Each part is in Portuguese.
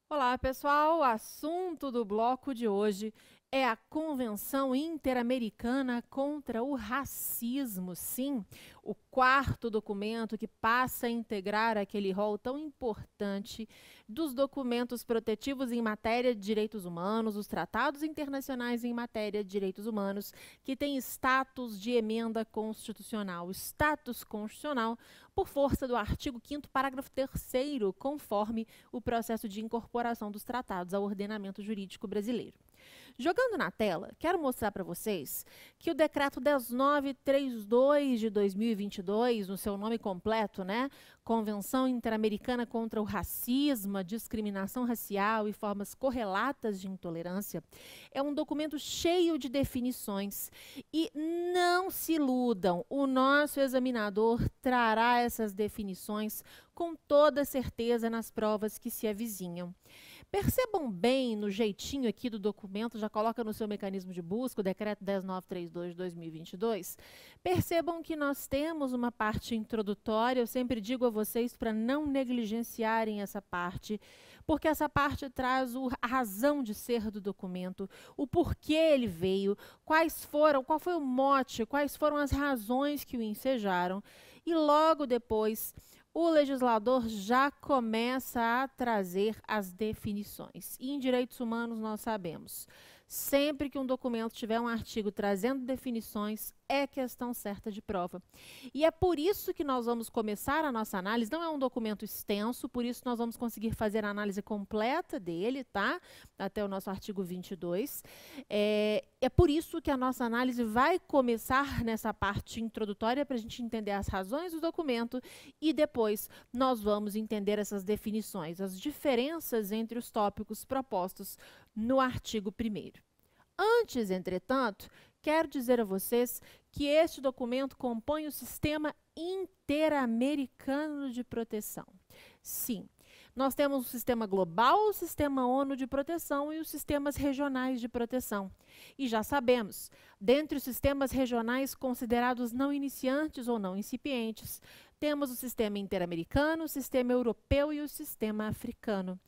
Olá, pessoal! O assunto do bloco de hoje é a Convenção Interamericana contra o Racismo. Sim, o quarto documento que passa a integrar aquele rol tão importante dos documentos protetivos em matéria de direitos humanos, os tratados internacionais em matéria de direitos humanos, que tem status de emenda constitucional, status constitucional, por força do artigo 5º, parágrafo 3º, conforme o processo de incorporação dos tratados ao ordenamento jurídico brasileiro. Jogando na tela, quero mostrar para vocês que o decreto 10932 de 2022, no seu nome completo, né, Convenção Interamericana contra o Racismo, a Discriminação Racial e Formas Correlatas de Intolerância, é um documento cheio de definições e não se iludam, o nosso examinador trará essas definições com toda certeza nas provas que se avizinham. Percebam bem no jeitinho aqui do documento, já coloca no seu mecanismo de busca, o decreto 10932 de 2022. Percebam que nós temos uma parte introdutória, eu sempre digo a vocês para não negligenciarem essa parte, porque essa parte traz a razão de ser do documento, o porquê ele veio, qual foi o mote, quais foram as razões que o ensejaram, e logo depois o legislador já começa a trazer as definições. E em direitos humanos nós sabemos, sempre que um documento tiver um artigo trazendo definições, é questão certa de prova. E é por isso que nós vamos começar a nossa análise, não é um documento extenso, por isso nós vamos conseguir fazer a análise completa dele, tá? Até o nosso artigo 22. É por isso que a nossa análise vai começar nessa parte introdutória, para a gente entender as razões do documento, e depois nós vamos entender essas definições, as diferenças entre os tópicos propostos no artigo 1º. Antes, entretanto, quero dizer a vocês que este documento compõe o Sistema Interamericano de Proteção. Sim, nós temos o Sistema Global, o Sistema ONU de Proteção e os sistemas regionais de proteção. E já sabemos, dentre os sistemas regionais considerados não iniciantes ou não incipientes, temos o Sistema Interamericano, o Sistema Europeu e o Sistema Africano.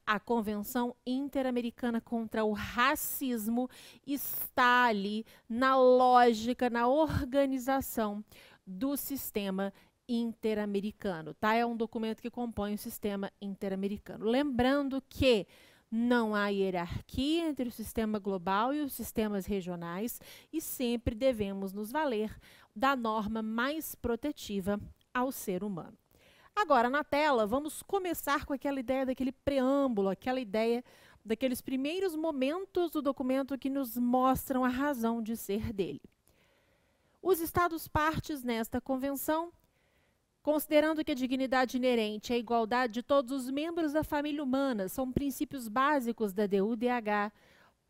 A Convenção Interamericana contra o Racismo está ali na lógica, na organização do Sistema Interamericano, tá? É um documento que compõe o Sistema Interamericano. Lembrando que não há hierarquia entre o sistema global e os sistemas regionais e sempre devemos nos valer da norma mais protetiva ao ser humano. Agora, na tela, vamos começar com aquela ideia daquele preâmbulo, aquela ideia daqueles primeiros momentos do documento que nos mostram a razão de ser dele. Os Estados partes nesta convenção, considerando que a dignidade inerente é a igualdade de todos os membros da família humana, são princípios básicos da DUDH,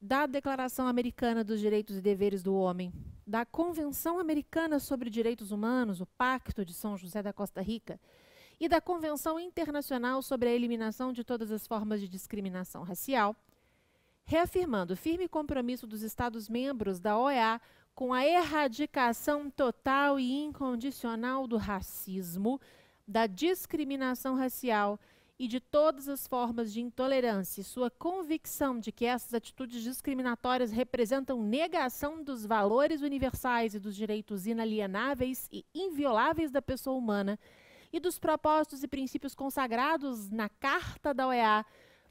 da Declaração Americana dos Direitos e Deveres do Homem, da Convenção Americana sobre Direitos Humanos, o Pacto de São José da Costa Rica, e da Convenção Internacional sobre a Eliminação de Todas as Formas de Discriminação Racial, reafirmando o firme compromisso dos Estados-membros da OEA com a erradicação total e incondicional do racismo, da discriminação racial e de todas as formas de intolerância, e sua convicção de que essas atitudes discriminatórias representam negação dos valores universais e dos direitos inalienáveis e invioláveis da pessoa humana e dos propósitos e princípios consagrados na Carta da OEA,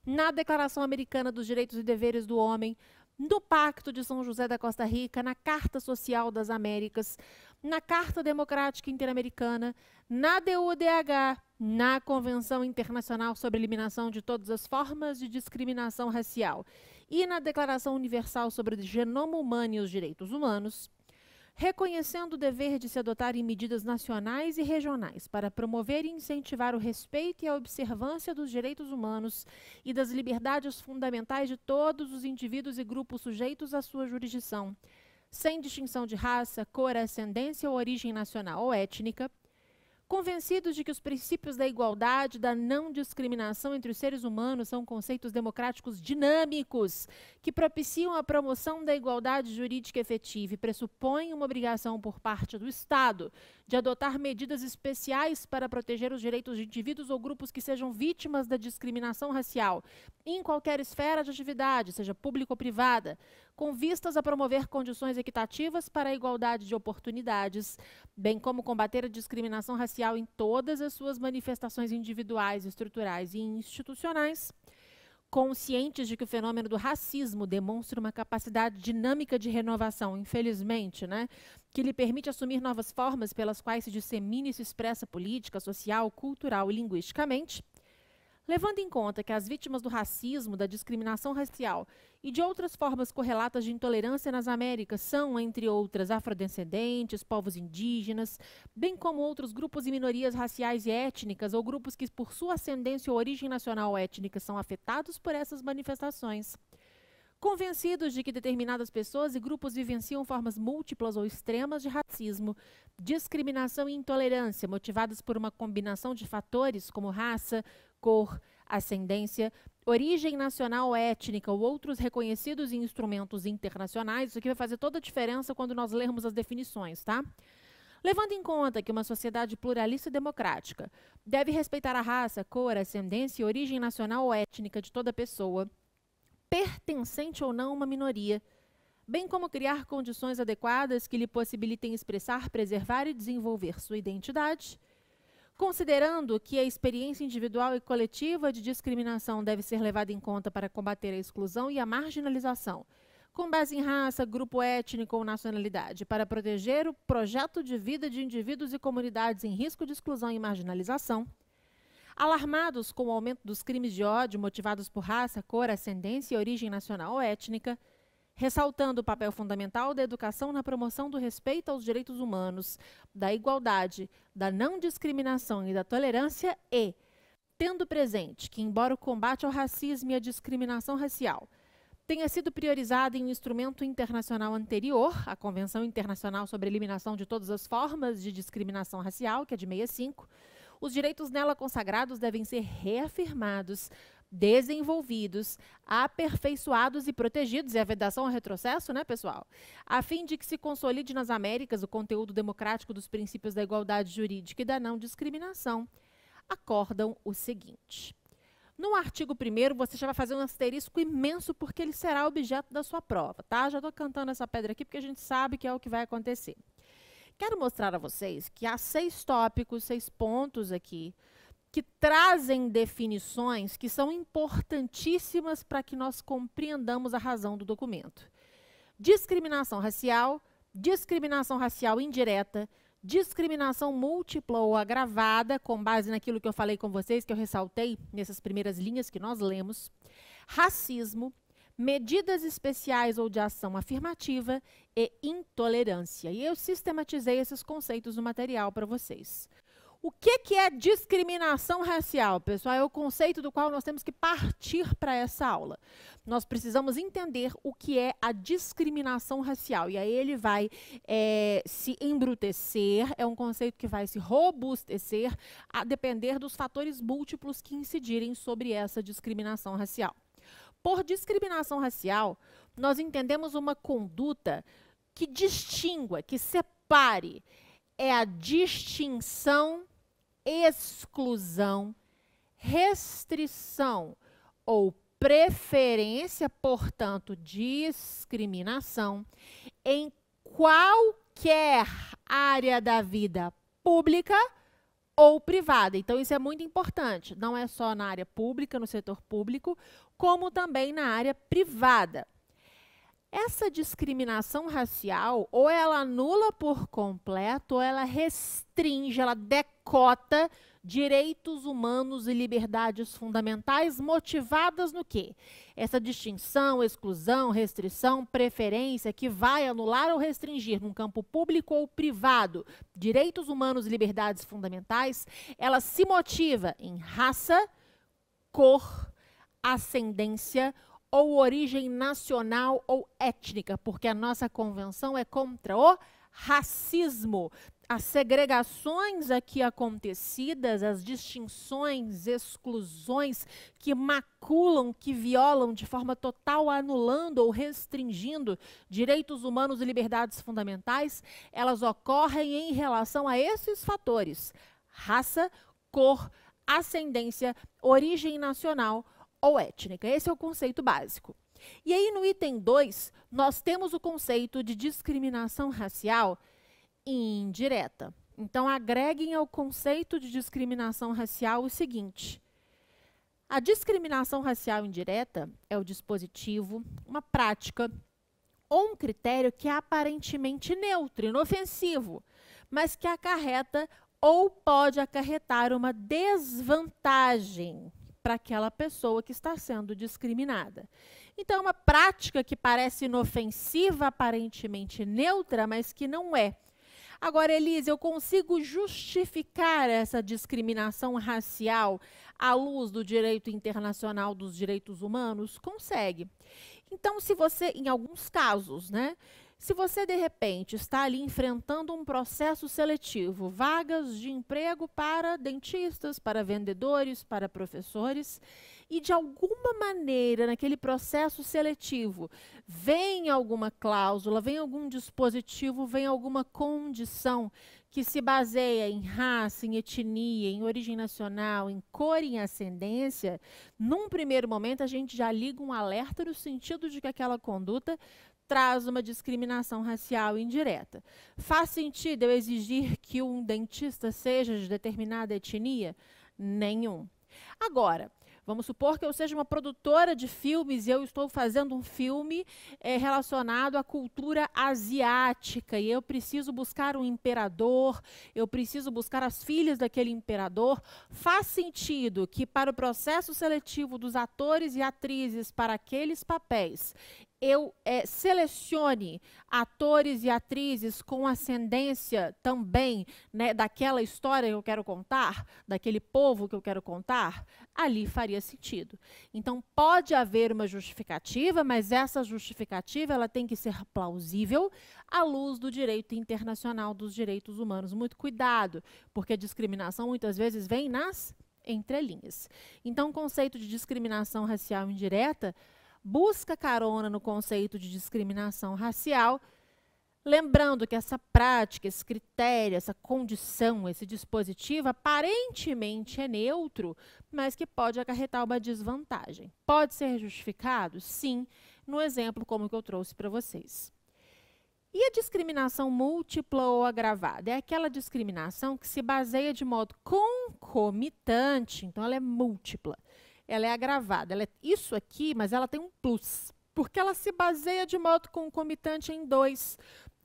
na Declaração Americana dos Direitos e Deveres do Homem, no Pacto de São José da Costa Rica, na Carta Social das Américas, na Carta Democrática Interamericana, na DUDH, na Convenção Internacional sobre a Eliminação de Todas as Formas de Discriminação Racial e na Declaração Universal sobre o Genoma Humano e os Direitos Humanos, reconhecendo o dever de se adotarem medidas nacionais e regionais para promover e incentivar o respeito e a observância dos direitos humanos e das liberdades fundamentais de todos os indivíduos e grupos sujeitos à sua jurisdição, sem distinção de raça, cor, ascendência ou origem nacional ou étnica, Convencidos de que os princípios da igualdade, da não discriminação entre os seres humanos são conceitos democráticos dinâmicos, que propiciam a promoção da igualdade jurídica efetiva e pressupõem uma obrigação por parte do Estado de adotar medidas especiais para proteger os direitos de indivíduos ou grupos que sejam vítimas da discriminação racial, em qualquer esfera de atividade, seja pública ou privada, com vistas a promover condições equitativas para a igualdade de oportunidades, bem como combater a discriminação racial em todas as suas manifestações individuais, estruturais e institucionais, conscientes de que o fenômeno do racismo demonstra uma capacidade dinâmica de renovação, infelizmente, que lhe permite assumir novas formas pelas quais se dissemina e se expressa política, social, cultural e linguisticamente. Levando em conta que as vítimas do racismo, da discriminação racial e de outras formas correlatas de intolerância nas Américas são, entre outras, afrodescendentes, povos indígenas, bem como outros grupos e minorias raciais e étnicas ou grupos que, por sua ascendência ou origem nacional ou étnica, são afetados por essas manifestações. Convencidos de que determinadas pessoas e grupos vivenciam formas múltiplas ou extremas de racismo, discriminação e intolerância motivadas por uma combinação de fatores como raça, cor, ascendência, origem nacional ou étnica ou outros reconhecidos em instrumentos internacionais, isso aqui vai fazer toda a diferença quando nós lermos as definições, tá? Levando em conta que uma sociedade pluralista e democrática deve respeitar a raça, cor, ascendência e origem nacional ou étnica de toda pessoa, pertencente ou não a uma minoria, bem como criar condições adequadas que lhe possibilitem expressar, preservar e desenvolver sua identidade, considerando que a experiência individual e coletiva de discriminação deve ser levada em conta para combater a exclusão e a marginalização, com base em raça, grupo étnico ou nacionalidade, para proteger o projeto de vida de indivíduos e comunidades em risco de exclusão e marginalização. Alarmados com o aumento dos crimes de ódio motivados por raça, cor, ascendência e origem nacional ou étnica, ressaltando o papel fundamental da educação na promoção do respeito aos direitos humanos, da igualdade, da não discriminação e da tolerância e, tendo presente que, embora o combate ao racismo e à discriminação racial tenha sido priorizado em um instrumento internacional anterior, a Convenção Internacional sobre a Eliminação de Todas as Formas de Discriminação Racial, que é de 65, os direitos nela consagrados devem ser reafirmados, desenvolvidos, aperfeiçoados e protegidos, e a vedação ao retrocesso, pessoal? A fim de que se consolide nas Américas o conteúdo democrático dos princípios da igualdade jurídica e da não discriminação, acordam o seguinte. No artigo 1º, você já vai fazer um asterisco imenso, porque ele será objeto da sua prova, tá? Já estou cantando essa pedra aqui, porque a gente sabe que é o que vai acontecer. Quero mostrar a vocês que há 6 tópicos, 6 pontos aqui, que trazem definições que são importantíssimas para que nós compreendamos a razão do documento. Discriminação racial indireta, discriminação múltipla ou agravada, com base naquilo que eu falei com vocês, que eu ressaltei nessas primeiras linhas que nós lemos, racismo, medidas especiais ou de ação afirmativa e intolerância. E eu sistematizei esses conceitos no material para vocês. O que é discriminação racial, pessoal? É o conceito do qual nós temos que partir para essa aula. Nós precisamos entender o que é a discriminação racial. E aí ele vai se embrutecer, é um conceito que vai se robustecer a depender dos fatores múltiplos que incidirem sobre essa discriminação racial. Por discriminação racial, nós entendemos uma conduta que distingua, que separe. É a distinção, exclusão, restrição ou preferência, portanto, discriminação, em qualquer área da vida pública ou privada. Então, isso é muito importante. Não é só na área pública, no setor público, como também na área privada. Essa discriminação racial, ou ela anula por completo, ou ela restringe, ela decota direitos humanos e liberdades fundamentais motivadas no quê? Essa distinção, exclusão, restrição, preferência que vai anular ou restringir num campo público ou privado direitos humanos e liberdades fundamentais, ela se motiva em raça, cor, ascendência ou origem nacional ou étnica, porque a nossa convenção é contra o racismo. As segregações aqui acontecidas, as distinções, exclusões que maculam, que violam de forma total, anulando ou restringindo direitos humanos e liberdades fundamentais, elas ocorrem em relação a esses fatores: raça, cor, ascendência, origem nacional ou étnica. Esse é o conceito básico. E aí, no item 2, nós temos o conceito de discriminação racial indireta. Então, agreguem ao conceito de discriminação racial o seguinte: a discriminação racial indireta é o dispositivo, uma prática ou um critério que é aparentemente neutro, inofensivo, mas que acarreta ou pode acarretar uma desvantagem para aquela pessoa que está sendo discriminada. Então, é uma prática que parece inofensiva, aparentemente neutra, mas que não é. Agora, Elise, eu consigo justificar essa discriminação racial à luz do direito internacional dos direitos humanos? Consegue. Então, se você, em alguns casos, né, se você, de repente, está ali enfrentando um processo seletivo, vagas de emprego para dentistas, para vendedores, para professores, e de alguma maneira, naquele processo seletivo, vem alguma cláusula, vem algum dispositivo, vem alguma condição que se baseia em raça, em etnia, em origem nacional, em cor e em ascendência, num primeiro momento a gente já liga um alerta no sentido de que aquela conduta traz uma discriminação racial indireta. Faz sentido eu exigir que um dentista seja de determinada etnia? Nenhum. Agora, vamos supor que eu seja uma produtora de filmes e eu estou fazendo um filme relacionado à cultura asiática e eu preciso buscar um imperador, eu preciso buscar as filhas daquele imperador. Faz sentido que para o processo seletivo dos atores e atrizes para aqueles papéis, eu selecione atores e atrizes com ascendência também, né, daquela história que eu quero contar, daquele povo que eu quero contar? Ali faria sentido. Então, pode haver uma justificativa, mas essa justificativa ela tem que ser plausível à luz do direito internacional dos direitos humanos. Muito cuidado, porque a discriminação muitas vezes vem nas entrelinhas. Então, o conceito de discriminação racial indireta busca carona no conceito de discriminação racial, lembrando que essa prática, esse critério, essa condição, esse dispositivo aparentemente é neutro, mas que pode acarretar uma desvantagem. Pode ser justificado? Sim, no exemplo como que eu trouxe para vocês. E a discriminação múltipla ou agravada? É aquela discriminação que se baseia de modo concomitante, então ela é múltipla. Ela é agravada, ela é isso aqui, mas ela tem um plus, porque ela se baseia de modo concomitante em 2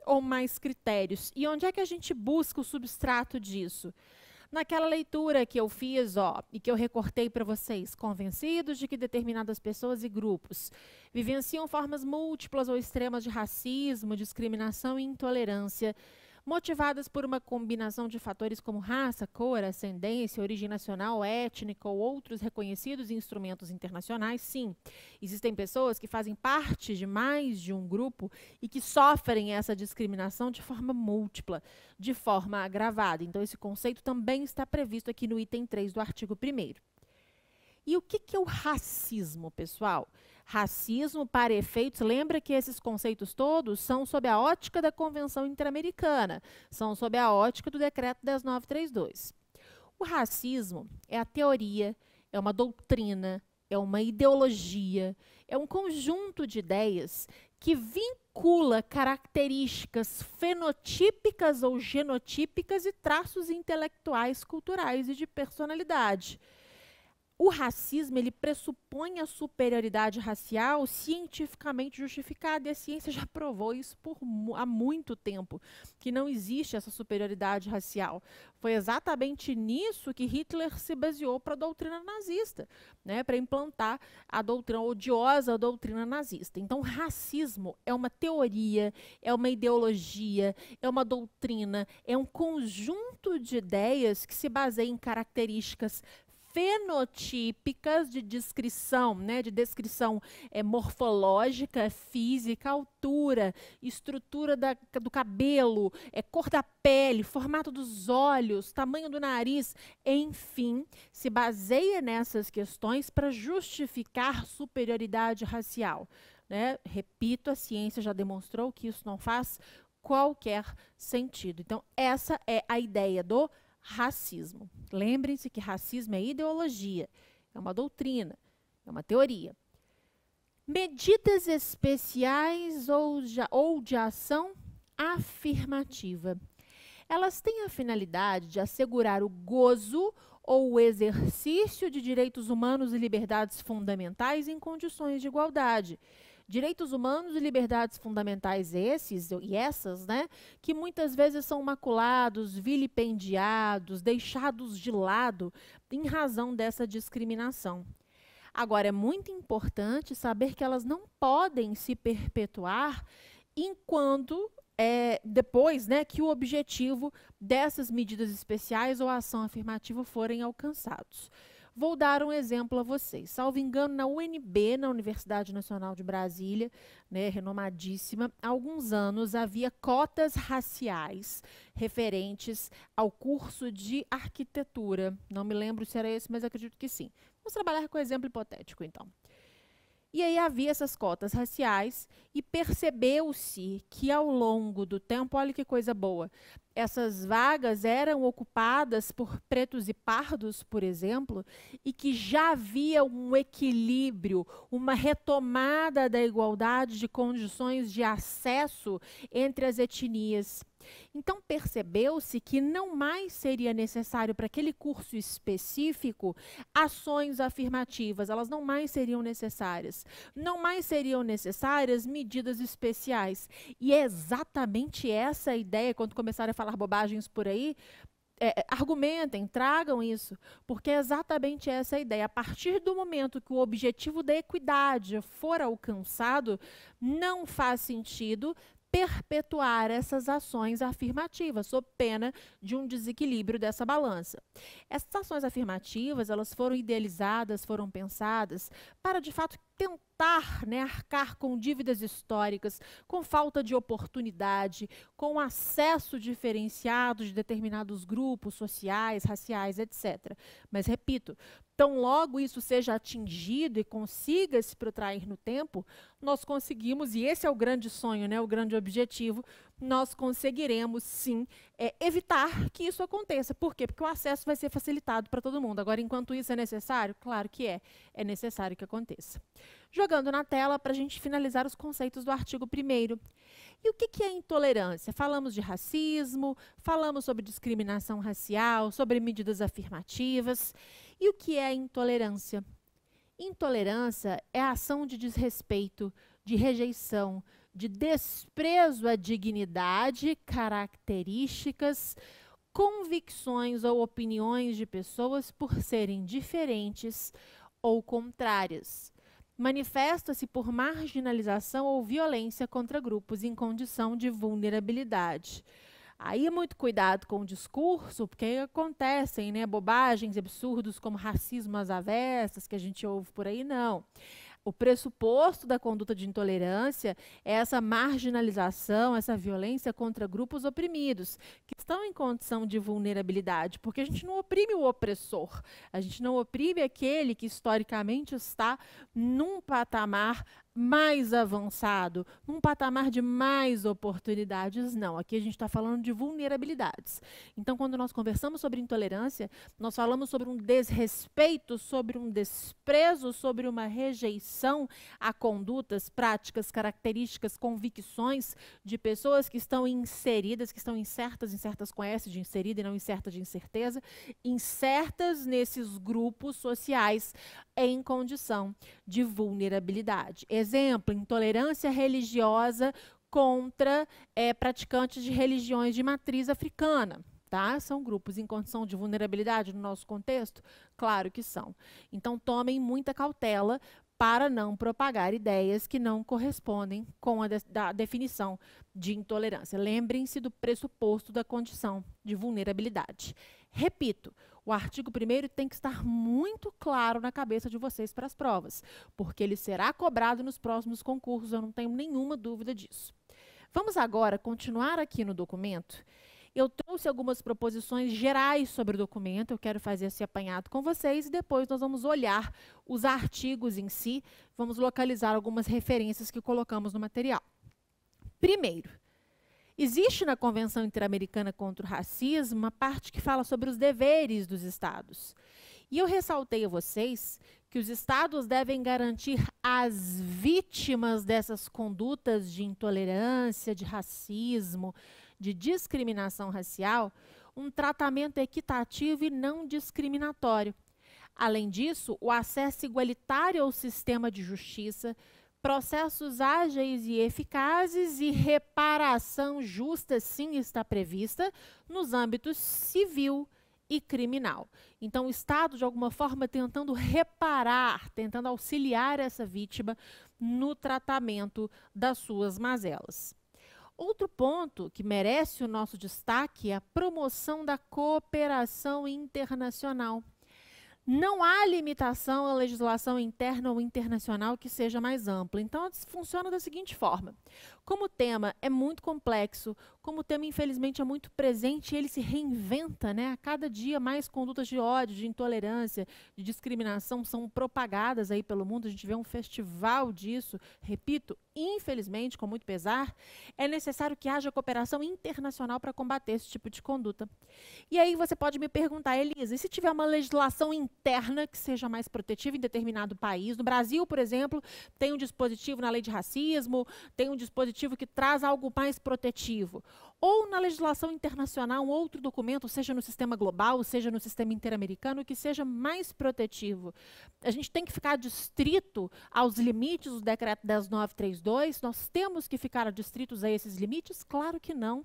ou mais critérios. E onde é que a gente busca o substrato disso? Naquela leitura que eu fiz, e que eu recortei para vocês, convencidos de que determinadas pessoas e grupos vivenciam formas múltiplas ou extremas de racismo, discriminação e intolerância, motivadas por uma combinação de fatores como raça, cor, ascendência, origem nacional, étnica ou outros reconhecidos instrumentos internacionais. Sim, existem pessoas que fazem parte de mais de um grupo e que sofrem essa discriminação de forma múltipla, de forma agravada. Então, esse conceito também está previsto aqui no item 3 do artigo 1º. E o que é o racismo, pessoal? Racismo, para efeitos, lembra que esses conceitos todos são sob a ótica da Convenção Interamericana, são sob a ótica do Decreto 10932. O racismo é a teoria, é uma doutrina, é uma ideologia, é um conjunto de ideias que vincula características fenotípicas ou genotípicas e traços intelectuais, culturais e de personalidade. O racismo, ele pressupõe a superioridade racial cientificamente justificada, e a ciência já provou isso há muito tempo, que não existe essa superioridade racial. Foi exatamente nisso que Hitler se baseou para a doutrina nazista, né, para implantar a doutrina odiosa, a doutrina nazista. Então, racismo é uma teoria, é uma ideologia, é uma doutrina, é um conjunto de ideias que se baseia em características fenotípicas de descrição, né, de descrição morfológica, física, altura, estrutura do cabelo, cor da pele, formato dos olhos, tamanho do nariz, enfim, se baseia nessas questões para justificar superioridade racial, né? Repito, a ciência já demonstrou que isso não faz qualquer sentido. Então, essa é a ideia do racismo. Lembrem-se que racismo é ideologia, é uma doutrina, é uma teoria. Medidas especiais ou de ação afirmativa. Elas têm a finalidade de assegurar o gozo ou o exercício de direitos humanos e liberdades fundamentais em condições de igualdade. Direitos humanos e liberdades fundamentais esses e essas, né, que muitas vezes são maculados, vilipendiados, deixados de lado em razão dessa discriminação. Agora, é muito importante saber que elas não podem se perpetuar enquanto depois, né, que o objetivo dessas medidas especiais ou ação afirmativa forem alcançados. Vou dar um exemplo a vocês. Salvo engano, na UNB, na Universidade Nacional de Brasília, né, renomadíssima, há alguns anos havia cotas raciais referentes ao curso de arquitetura. Não me lembro se era esse, mas acredito que sim. Vamos trabalhar com exemplo hipotético, então. E aí havia essas cotas raciais e percebeu-se que ao longo do tempo, olha que coisa boa, essas vagas eram ocupadas por pretos e pardos, por exemplo, e que já havia um equilíbrio, uma retomada da igualdade de condições de acesso entre as etnias. Então, percebeu-se que não mais seria necessário para aquele curso específico ações afirmativas, elas não mais seriam necessárias. Não mais seriam necessárias medidas especiais. E é exatamente essa a ideia, quando começarem a falar bobagens por aí, argumentem, tragam isso, porque é exatamente essa a ideia. A partir do momento que o objetivo da equidade for alcançado, não faz sentido perpetuar essas ações afirmativas, sob pena de um desequilíbrio dessa balança. Essas ações afirmativas, elas foram idealizadas, foram pensadas para, de fato, tentar, né, arcar com dívidas históricas, com falta de oportunidade, com acesso diferenciado de determinados grupos sociais, raciais, etc. Mas, repito, tão logo isso seja atingido e consiga se protrair no tempo, nós conseguimos, e esse é o grande sonho, né, o grande objetivo, nós conseguiremos, sim, evitar que isso aconteça. Por quê? Porque o acesso vai ser facilitado para todo mundo. Agora, enquanto isso é necessário? Claro que é necessário que aconteça. Jogando na tela para a gente finalizar os conceitos do artigo 1º. E o que é intolerância? Falamos de racismo, falamos sobre discriminação racial, sobre medidas afirmativas. E o que é intolerância? Intolerância é a ação de desrespeito, de rejeição, de desprezo à dignidade, características, convicções ou opiniões de pessoas por serem diferentes ou contrárias. Manifesta-se por marginalização ou violência contra grupos em condição de vulnerabilidade. Aí, muito cuidado com o discurso, porque acontecem, né, bobagens, absurdos como racismo às avessas, que a gente ouve por aí, não. O pressuposto da conduta de intolerância é essa marginalização, essa violência contra grupos oprimidos, que estão em condição de vulnerabilidade, porque a gente não oprime o opressor, a gente não oprime aquele que historicamente está num patamar mais avançado, num patamar de mais oportunidades, não. Aqui a gente está falando de vulnerabilidades. Então, quando nós conversamos sobre intolerância, nós falamos sobre um desrespeito, sobre um desprezo, sobre uma rejeição a condutas, práticas, características, convicções de pessoas que estão inseridas, que estão incertas com S de inserida e não incerta de incerteza, incertas nesses grupos sociais em condição de vulnerabilidade. Exemplo, intolerância religiosa contra praticantes de religiões de matriz africana. Tá? São grupos em condição de vulnerabilidade no nosso contexto? Claro que são. Então, tomem muita cautela para não propagar ideias que não correspondem com a definição de intolerância. Lembrem-se do pressuposto da condição de vulnerabilidade. Repito, O artigo 1º tem que estar muito claro na cabeça de vocês para as provas, porque ele será cobrado nos próximos concursos, eu não tenho nenhuma dúvida disso. Vamos agora continuar aqui no documento. Eu trouxe algumas proposições gerais sobre o documento, eu quero fazer esse apanhado com vocês e depois nós vamos olhar os artigos em si, vamos localizar algumas referências que colocamos no material. Primeiro, existe na Convenção Interamericana contra o Racismo uma parte que fala sobre os deveres dos estados. E eu ressaltei a vocês que os estados devem garantir às vítimas dessas condutas de intolerância, de racismo, de discriminação racial, um tratamento equitativo e não discriminatório. Além disso, o acesso igualitário ao sistema de justiça, processos ágeis e eficazes e reparação justa, sim, está prevista nos âmbitos civil e criminal. Então, o Estado, de alguma forma, tentando reparar, tentando auxiliar essa vítima no tratamento das suas mazelas. Outro ponto que merece o nosso destaque é a promoção da cooperação internacional. Não há limitação à legislação interna ou internacional que seja mais ampla. Então, funciona da seguinte forma. Como o tema é muito complexo, como o tema, infelizmente, é muito presente, ele se reinventa, né? A cada dia mais condutas de ódio, de intolerância, de discriminação são propagadas aí pelo mundo. A gente vê um festival disso. Repito, infelizmente, com muito pesar, é necessário que haja cooperação internacional para combater esse tipo de conduta. E aí você pode me perguntar, Elisa, e se tiver uma legislação interna que seja mais protetiva em determinado país? No Brasil, por exemplo, tem um dispositivo na lei de racismo, tem um dispositivo que traz algo mais protetivo. Ou na legislação internacional, um outro documento, seja no sistema global, seja no sistema interamericano, que seja mais protetivo. A gente tem que ficar adstrito aos limites do decreto 10932? Nós temos que ficar adstritos a esses limites? Claro que não.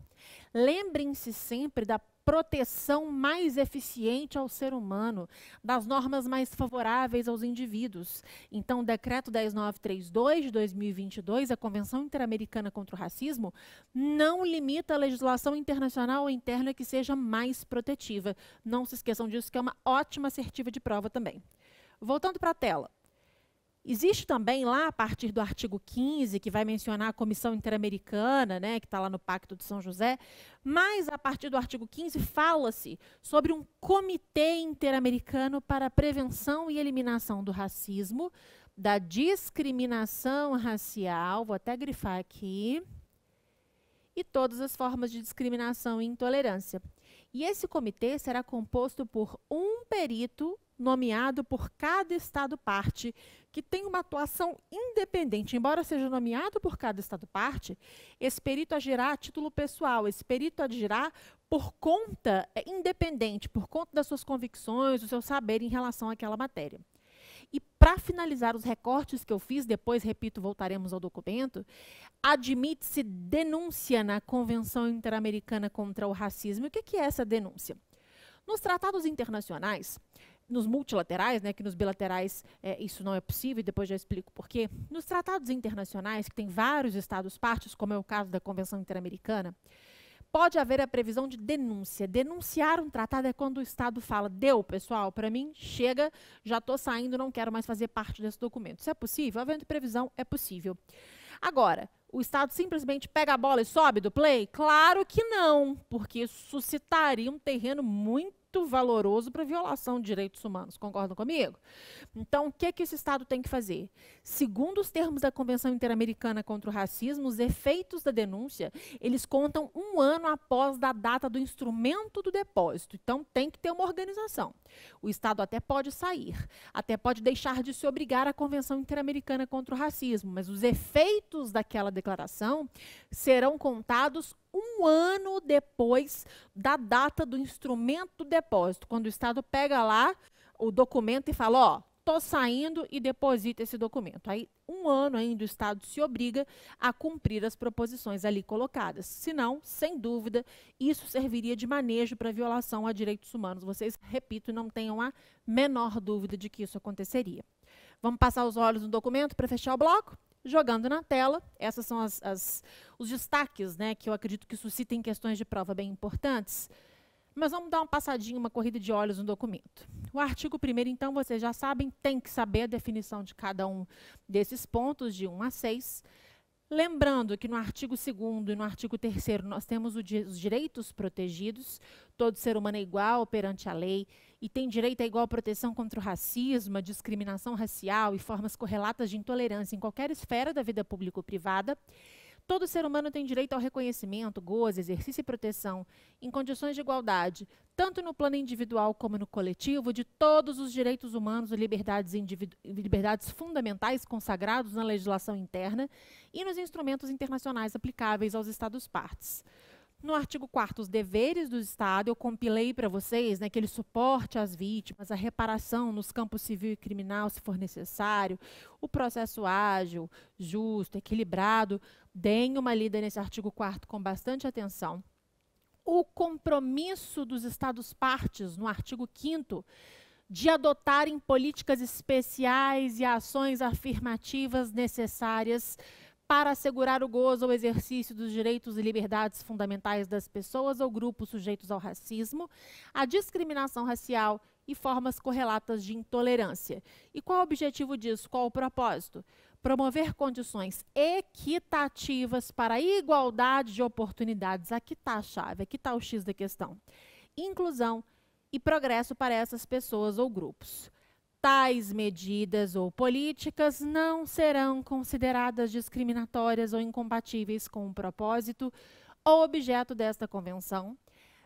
Lembrem-se sempre da proteção mais eficiente ao ser humano, das normas mais favoráveis aos indivíduos. Então, o decreto 10932 de 2022, a Convenção Interamericana contra o Racismo, não limita a legislação internacional ou interna que seja mais protetiva. Não se esqueçam disso, que é uma ótima assertiva de prova também. Voltando para a tela. Existe também lá, a partir do artigo 15, que vai mencionar a Comissão Interamericana, né, que está lá no Pacto de São José, mas a partir do artigo 15 fala-se sobre um Comitê Interamericano para a Prevenção e Eliminação do Racismo, da discriminação racial, vou até grifar aqui, e todas as formas de discriminação e intolerância. E esse comitê será composto por um perito nomeado por cada Estado-parte, que tem uma atuação independente. Embora seja nomeado por cada Estado-parte, esse perito agirá a título pessoal, esse perito agirá por conta independente, por conta das suas convicções, do seu saber em relação àquela matéria. E para finalizar os recortes que eu fiz, depois, repito, voltaremos ao documento, admite-se denúncia na Convenção Interamericana contra o Racismo. O que é essa denúncia? Nos tratados internacionais, nos multilaterais, né, que nos bilaterais isso não é possível, e depois já explico por quê. Nos tratados internacionais, que tem vários Estados-partes, como é o caso da Convenção Interamericana, pode haver a previsão de denúncia. Denunciar um tratado é quando o Estado fala, deu, pessoal, para mim, chega, já estou saindo, não quero mais fazer parte desse documento. Isso é possível? Havendo previsão, é possível. Agora, o Estado simplesmente pega a bola e sobe do play? Claro que não, porque suscitaria um terreno muito valoroso para violação de direitos humanos. Concordam comigo? Então, o que esse Estado tem que fazer? Segundo os termos da Convenção Interamericana contra o Racismo, os efeitos da denúncia, eles contam 1 ano após da data do instrumento do depósito. Então, tem que ter uma organização. O Estado até pode sair, até pode deixar de se obrigar à Convenção Interamericana contra o Racismo, mas os efeitos daquela declaração serão contados 1 ano depois da data do instrumento do depósito, quando o Estado pega lá o documento e fala, ó, estou saindo e deposita esse documento. Aí, 1 ano ainda o Estado se obriga a cumprir as proposições ali colocadas. Senão, sem dúvida, isso serviria de manejo para violação a direitos humanos. Vocês, repito, não tenham a menor dúvida de que isso aconteceria. Vamos passar os olhos no documento para fechar o bloco? Jogando na tela, esses são os destaques, né, que eu acredito que suscitem questões de prova bem importantes. Mas vamos dar uma passadinha, uma corrida de olhos no documento. O artigo 1º, então, vocês já sabem, tem que saber a definição de cada um desses pontos, de 1 a 6. Lembrando que no artigo 2º e no artigo 3º nós temos os direitos protegidos. Todo ser humano é igual perante a lei e tem direito à igual proteção contra o racismo, a discriminação racial e formas correlatas de intolerância em qualquer esfera da vida pública ou privada. Todo ser humano tem direito ao reconhecimento, gozo, exercício e proteção em condições de igualdade, tanto no plano individual como no coletivo, de todos os direitos humanos e liberdades fundamentais consagrados na legislação interna e nos instrumentos internacionais aplicáveis aos Estados-partes. No artigo 4º, os deveres do Estado, eu compilei para vocês, né, aquele suporte às vítimas, a reparação nos campos civil e criminal, se for necessário, o processo ágil, justo, equilibrado. Deem uma lida nesse artigo 4º com bastante atenção. O compromisso dos Estados-partes, no artigo 5º, de adotarem políticas especiais e ações afirmativas necessárias para assegurar o gozo ou exercício dos direitos e liberdades fundamentais das pessoas ou grupos sujeitos ao racismo, à discriminação racial e formas correlatas de intolerância. E qual o objetivo disso? Qual o propósito? Promover condições equitativas para a igualdade de oportunidades. Aqui está a chave, aqui está o X da questão. Inclusão e progresso para essas pessoas ou grupos. Tais medidas ou políticas não serão consideradas discriminatórias ou incompatíveis com o propósito ou objeto desta convenção,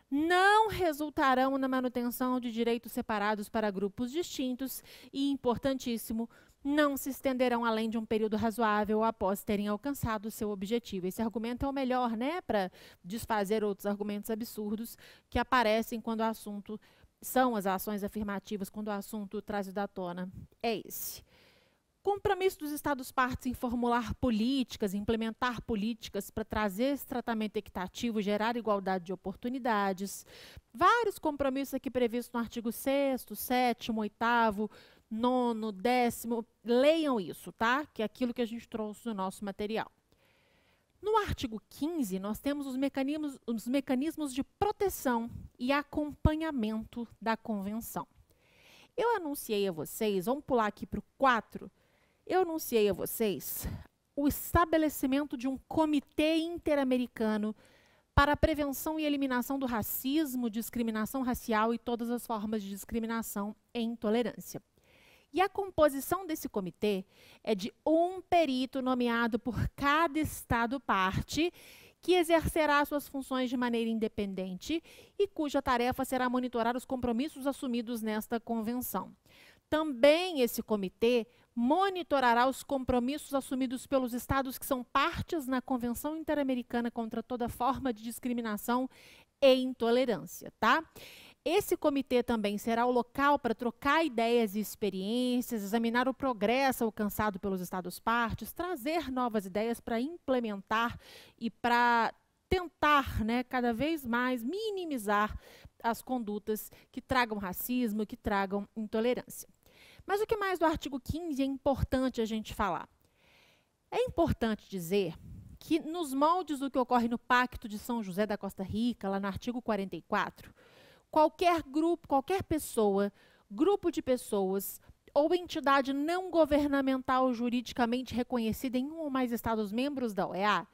não resultarão na manutenção de direitos separados para grupos distintos e, importantíssimo, não se estenderão além de um período razoável após terem alcançado o seu objetivo. Esse argumento é o melhor, né, para desfazer outros argumentos absurdos que aparecem quando o assunto são as ações afirmativas, quando o assunto trazido à tona é esse. Compromisso dos Estados-partes em formular políticas, implementar políticas para trazer esse tratamento equitativo, gerar igualdade de oportunidades. Vários compromissos aqui previstos no artigo 6º, 7º, 8º, 9º, 10º. Leiam isso, tá? Que é aquilo que a gente trouxe no nosso material. No artigo 15, nós temos os mecanismos de proteção e acompanhamento da convenção. Eu anunciei a vocês, vamos pular aqui para o 4, eu anunciei a vocês o estabelecimento de um comitê interamericano para a prevenção e eliminação do racismo, discriminação racial e todas as formas de discriminação e intolerância. E a composição desse comitê é de um perito nomeado por cada Estado-parte, que exercerá suas funções de maneira independente e cuja tarefa será monitorar os compromissos assumidos nesta convenção. Também esse comitê monitorará os compromissos assumidos pelos Estados que são partes na Convenção Interamericana contra toda forma de discriminação e intolerância, tá? Esse comitê também será o local para trocar ideias e experiências, examinar o progresso alcançado pelos Estados-partes, trazer novas ideias para implementar e para tentar, né, cada vez mais minimizar as condutas que tragam racismo, que tragam intolerância. Mas o que mais do artigo 15 é importante a gente falar? É importante dizer que nos moldes do que ocorre no Pacto de São José da Costa Rica, lá no artigo 44, qualquer grupo, qualquer pessoa, grupo de pessoas ou entidade não governamental juridicamente reconhecida em um ou mais Estados-membros da OEA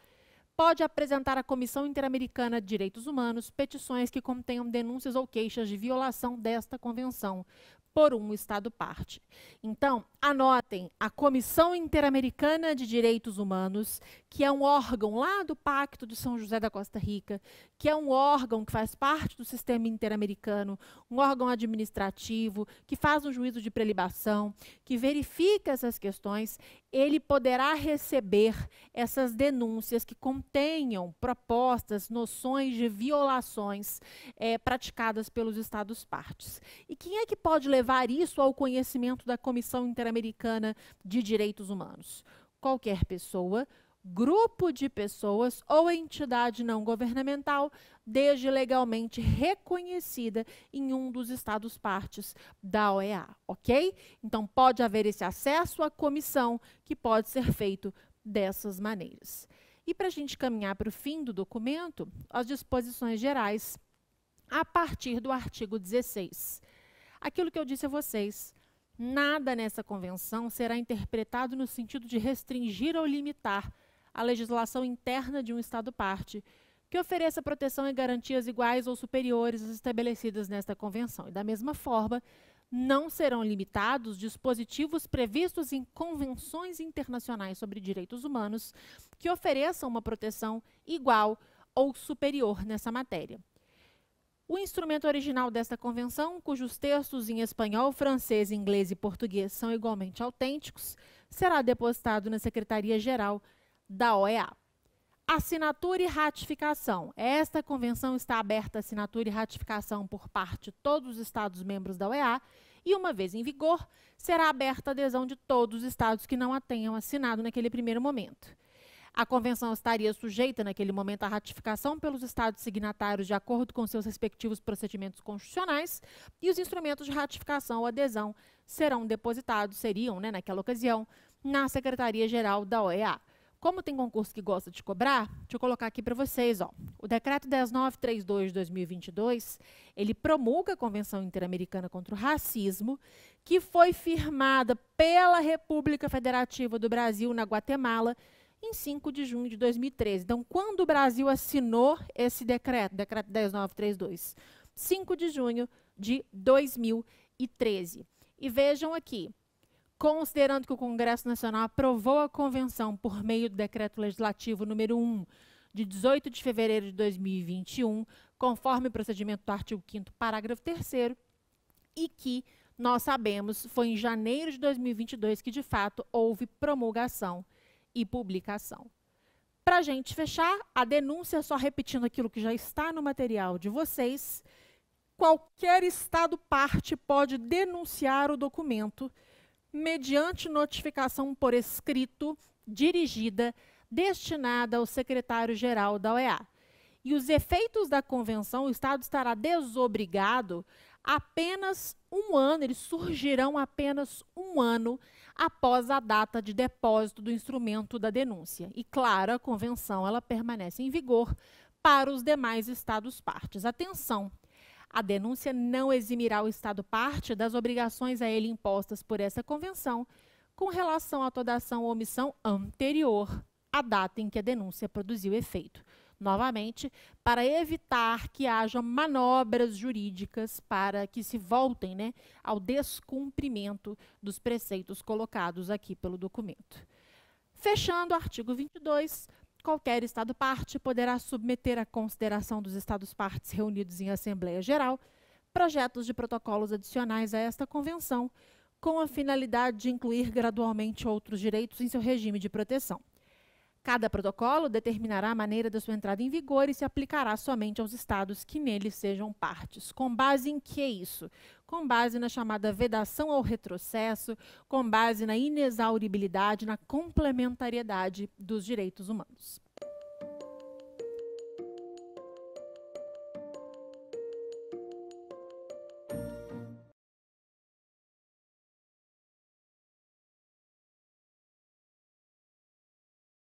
pode apresentar à Comissão Interamericana de Direitos Humanos petições que contenham denúncias ou queixas de violação desta convenção por um Estado-parte. Então, anotem, a Comissão Interamericana de Direitos Humanos, que é um órgão lá do Pacto de São José da Costa Rica, que é um órgão que faz parte do sistema interamericano, um órgão administrativo, que faz um juízo de prelibação, que verifica essas questões, ele poderá receber essas denúncias que contenham propostas, noções de violações praticadas pelos Estados-partes. E quem é que pode levar isso ao conhecimento da Comissão Interamericana de Direitos Humanos? Qualquer pessoa, grupo de pessoas ou entidade não governamental, desde legalmente reconhecida em um dos Estados-partes da OEA, ok? Então, pode haver esse acesso à comissão, que pode ser feito dessas maneiras. E para a gente caminhar para o fim do documento, as disposições gerais a partir do artigo 16. Aquilo que eu disse a vocês, nada nessa convenção será interpretado no sentido de restringir ou limitar a legislação interna de um Estado-parte que ofereça proteção e garantias iguais ou superiores às estabelecidas nesta convenção. E, da mesma forma, não serão limitados dispositivos previstos em convenções internacionais sobre direitos humanos que ofereçam uma proteção igual ou superior nessa matéria. O instrumento original desta convenção, cujos textos em espanhol, francês, inglês e português são igualmente autênticos, será depositado na Secretaria-Geral da OEA. Assinatura e ratificação. Esta convenção está aberta a assinatura e ratificação por parte de todos os Estados-membros da OEA e, uma vez em vigor, será aberta a adesão de todos os Estados que não a tenham assinado naquele primeiro momento. A convenção estaria sujeita, naquele momento, à ratificação pelos Estados signatários de acordo com seus respectivos procedimentos constitucionais e os instrumentos de ratificação ou adesão seriam, naquela ocasião, na Secretaria-Geral da OEA. Como tem concurso que gosta de cobrar, deixa eu colocar aqui para vocês, ó. O Decreto 10932 de 2022, ele promulga a Convenção Interamericana contra o Racismo, que foi firmada pela República Federativa do Brasil na Guatemala em 5 de junho de 2013. Então, quando o Brasil assinou esse decreto, Decreto 10932? 5 de junho de 2013. E vejam aqui, considerando que o Congresso Nacional aprovou a Convenção por meio do Decreto Legislativo número 1, de 18 de fevereiro de 2021, conforme o procedimento do artigo 5º, parágrafo 3º, e que, nós sabemos, foi em janeiro de 2022 que, de fato, houve promulgação e publicação. Para a gente fechar, a denúncia, só repetindo aquilo que já está no material de vocês, qualquer Estado-parte pode denunciar o documento mediante notificação por escrito, dirigida, destinada ao secretário-geral da OEA. E os efeitos da convenção, o Estado estará desobrigado apenas um ano, eles surgirão apenas um ano após a data de depósito do instrumento da denúncia. E, claro, a convenção ela permanece em vigor para os demais Estados-partes. Atenção! A denúncia não eximirá o Estado-parte das obrigações a ele impostas por essa convenção com relação a toda ação ou omissão anterior à data em que a denúncia produziu efeito. Novamente, para evitar que haja manobras jurídicas para que se voltem, ao descumprimento dos preceitos colocados aqui pelo documento. Fechando o artigo 22, qualquer Estado-parte poderá submeter à consideração dos Estados-partes reunidos em Assembleia Geral projetos de protocolos adicionais a esta convenção, com a finalidade de incluir gradualmente outros direitos em seu regime de proteção. Cada protocolo determinará a maneira da sua entrada em vigor e se aplicará somente aos Estados que nele sejam partes. Com base em que isso? Com base na chamada vedação ao retrocesso, com base na inexauribilidade, na complementariedade dos direitos humanos.